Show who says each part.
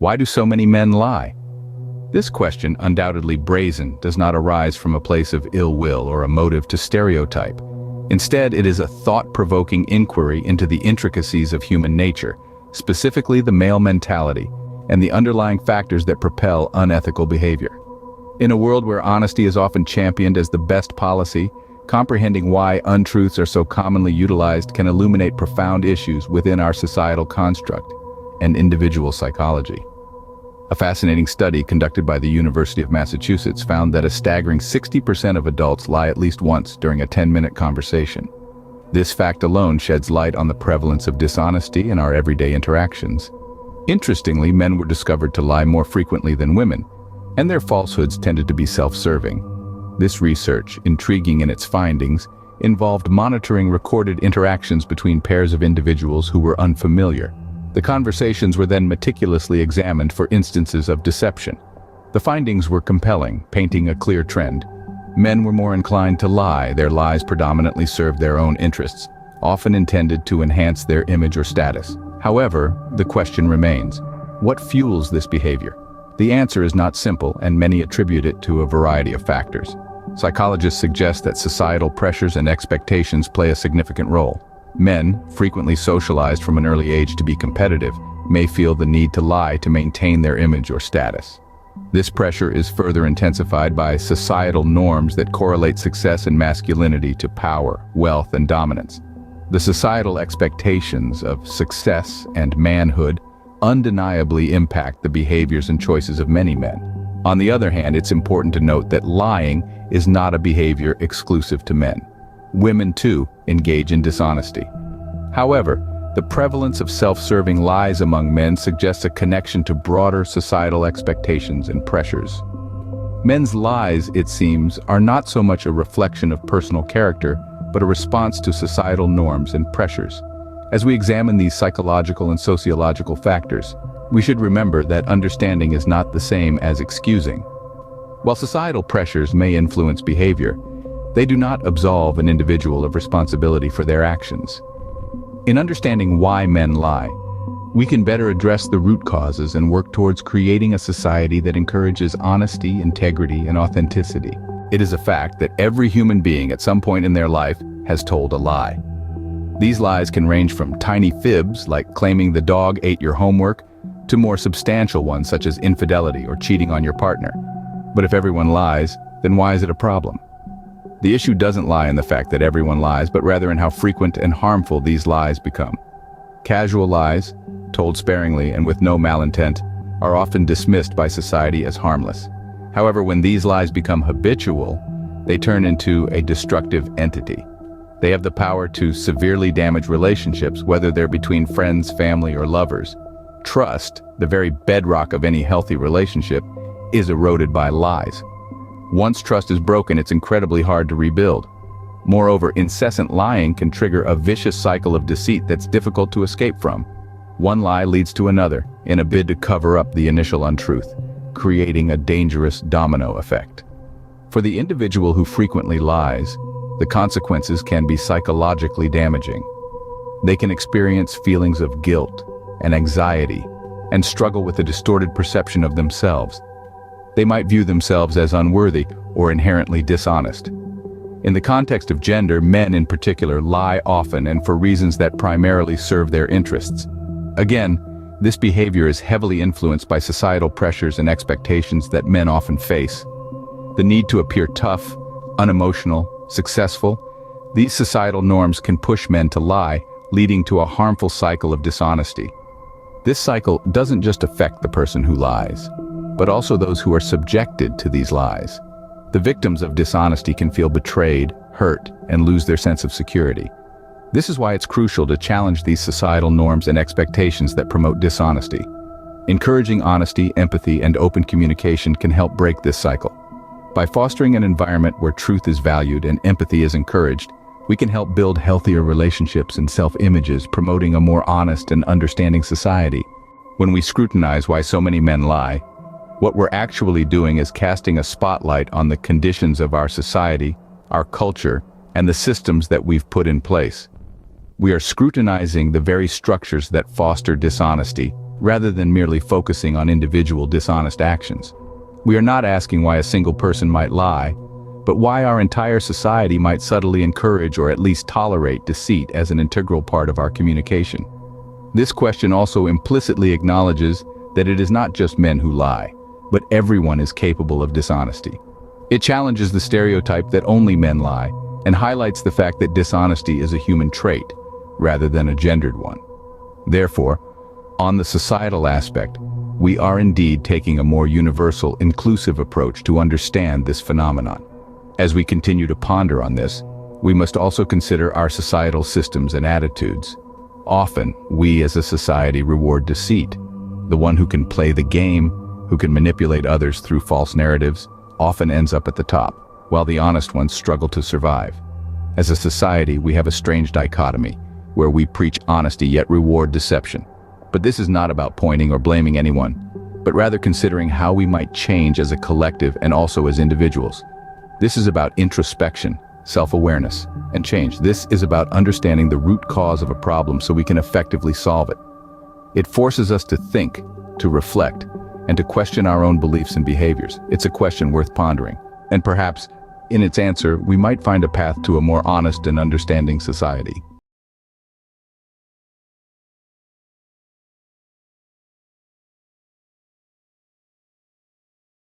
Speaker 1: Why do so many men lie? This question, undoubtedly brazen, does not arise from a place of ill will or a motive to stereotype. Instead, it is a thought-provoking inquiry into the intricacies of human nature, specifically the male mentality, and the underlying factors that propel unethical behavior. In a world where honesty is often championed as the best policy, comprehending why untruths are so commonly utilized can illuminate profound issues within our societal construct and individual psychology. A fascinating study conducted by the University of Massachusetts found that a staggering 60% of adults lie at least once during a 10-minute conversation. This fact alone sheds light on the prevalence of dishonesty in our everyday interactions. Interestingly, men were discovered to lie more frequently than women, and their falsehoods tended to be self-serving. This research, intriguing in its findings, involved monitoring recorded interactions between pairs of individuals who were unfamiliar. The conversations were then meticulously examined for instances of deception. The findings were compelling, painting a clear trend. Men were more inclined to lie. Their lies predominantly served their own interests, often intended to enhance their image or status. However, the question remains, what fuels this behavior? The answer is not simple, and many attribute it to a variety of factors. Psychologists suggest that societal pressures and expectations play a significant role. Men, frequently socialized from an early age to be competitive, may feel the need to lie to maintain their image or status. This pressure is further intensified by societal norms that correlate success and masculinity to power, wealth, and dominance. The societal expectations of success and manhood undeniably impact the behaviors and choices of many men. On the other hand, it's important to note that lying is not a behavior exclusive to men. Women, too, engage in dishonesty. However, the prevalence of self-serving lies among men suggests a connection to broader societal expectations and pressures. Men's lies, it seems, are not so much a reflection of personal character, but a response to societal norms and pressures. As we examine these psychological and sociological factors, we should remember that understanding is not the same as excusing. While societal pressures may influence behavior, they do not absolve an individual of responsibility for their actions. In understanding why men lie, we can better address the root causes and work towards creating a society that encourages honesty, integrity, and authenticity. It is a fact that every human being at some point in their life has told a lie. These lies can range from tiny fibs, like claiming the dog ate your homework, to more substantial ones such as infidelity or cheating on your partner. But if everyone lies, then why is it a problem? The issue doesn't lie in the fact that everyone lies, but rather in how frequent and harmful these lies become. Casual lies, told sparingly and with no malintent, are often dismissed by society as harmless. However, when these lies become habitual, they turn into a destructive entity. They have the power to severely damage relationships, whether they're between friends, family, or lovers. Trust, the very bedrock of any healthy relationship, is eroded by lies. Once trust is broken, it's incredibly hard to rebuild. Moreover, incessant lying can trigger a vicious cycle of deceit that's difficult to escape from. One lie leads to another, in a bid to cover up the initial untruth, creating a dangerous domino effect. For the individual who frequently lies, the consequences can be psychologically damaging. They can experience feelings of guilt and anxiety, and struggle with a distorted perception of themselves. They might view themselves as unworthy or inherently dishonest. In the context of gender, men in particular lie often and for reasons that primarily serve their interests. Again, this behavior is heavily influenced by societal pressures and expectations that men often face. The need to appear tough, unemotional, successful, these societal norms can push men to lie, leading to a harmful cycle of dishonesty. This cycle doesn't just affect the person who lies, but also those who are subjected to these lies. The victims of dishonesty can feel betrayed, hurt, and lose their sense of security. This is why it's crucial to challenge these societal norms and expectations that promote dishonesty. Encouraging honesty, empathy, and open communication can help break this cycle. By fostering an environment where truth is valued and empathy is encouraged, we can help build healthier relationships and self-images, promoting a more honest and understanding society. When we scrutinize why so many men lie, what we're actually doing is casting a spotlight on the conditions of our society, our culture, and the systems that we've put in place. We are scrutinizing the very structures that foster dishonesty, rather than merely focusing on individual dishonest actions. We are not asking why a single person might lie, but why our entire society might subtly encourage or at least tolerate deceit as an integral part of our communication. This question also implicitly acknowledges that it is not just men who lie, but everyone is capable of dishonesty. It challenges the stereotype that only men lie and highlights the fact that dishonesty is a human trait rather than a gendered one. Therefore, on the societal aspect, we are indeed taking a more universal, inclusive approach to understand this phenomenon. As we continue to ponder on this, we must also consider our societal systems and attitudes. Often, we as a society reward deceit. The one who can play the game, who can manipulate others through false narratives, often ends up at the top, while the honest ones struggle to survive. As a society, we have a strange dichotomy, where we preach honesty yet reward deception. But this is not about pointing or blaming anyone, but rather considering how we might change as a collective and also as individuals. This is about introspection, self-awareness, and change. This is about understanding the root cause of a problem so we can effectively solve it. It forces us to think, to reflect, and to question our own beliefs and behaviors. It's a question worth pondering. And perhaps, in its answer, we might find a path to a more honest and understanding society.